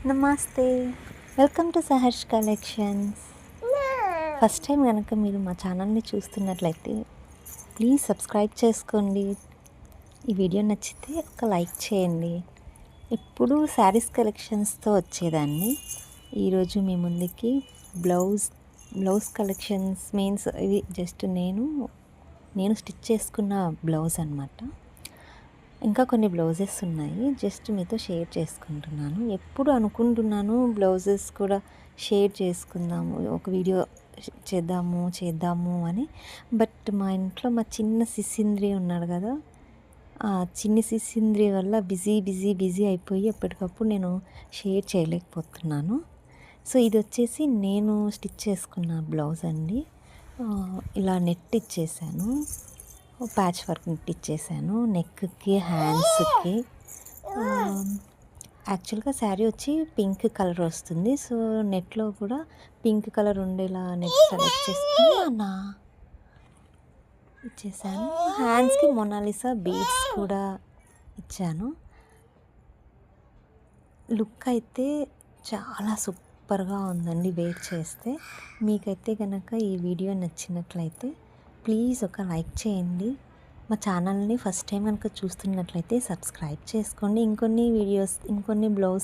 నమస్తే. Welcome to Saharsh collections. First time కనుక మీరు మా ఛానల్ని చూస్తున్నట్లయితే ప్లీజ్ సబ్స్క్రైబ్ చేసుకోండి. ఈ వీడియో నచ్చితే ఒక లైక్ చేయండి. ఎప్పుడు శారీస్ కలెక్షన్స్తో వచ్చేదాన్ని. ఈరోజు మీ ముందుకి బ్లౌజ్ కలెక్షన్స్ మీన్స్ ఇవి జస్ట్ నేను స్టిచ్ చేసుకున్న బ్లౌజ్ అనమాట. ఇంకా కొన్ని బ్లౌజెస్ ఉన్నాయి, జస్ట్ మీతో షేర్ చేసుకుంటున్నాను. ఎప్పుడు అనుకుంటున్నాను బ్లౌజెస్ కూడా షేర్ చేసుకుందాము, ఒక వీడియో చేద్దాము అని. బట్ మా ఇంట్లో మా చిన్న సిసింద్రి ఉన్నాడు కదా, ఆ చిన్ని సిసింద్రి వల్ల బిజీ అయిపోయి ఎప్పటికప్పుడు నేను షేర్ చేయలేకపోతున్నాను. సో ఇది వచ్చేసి నేను స్టిచ్ చేసుకున్న బ్లౌజ్ అండి. ఇలా నెట్ ఇచ్చేసాను, ప్యాచ్ వర్క్ నెట్ ఇచ్చేసాను నెక్కి, హ్యాండ్స్కి. యాక్చువల్గా శారీ వచ్చి పింక్ కలర్ వస్తుంది. సో నెట్లో కూడా పింక్ కలర్ ఉండేలా నెట్ సెలెక్ట్ చేసుకున్నా ఇచ్చేసాను. హ్యాండ్స్కి మొనాలిసా బీడ్స్ కూడా ఇచ్చాను. లుక్ అయితే చాలా సూపర్గా ఉందండి వేర్ చేస్తే. మీకైతే కనుక ఈ వీడియో నచ్చినట్లయితే ప్లీజ్ ఒక లైక్ చేయండి. మా ఛానల్ని ఫస్ట్ టైం కనుక చూస్తున్నట్లయితే సబ్స్క్రైబ్ చేసుకోండి. ఇంకొన్ని బ్లౌజ్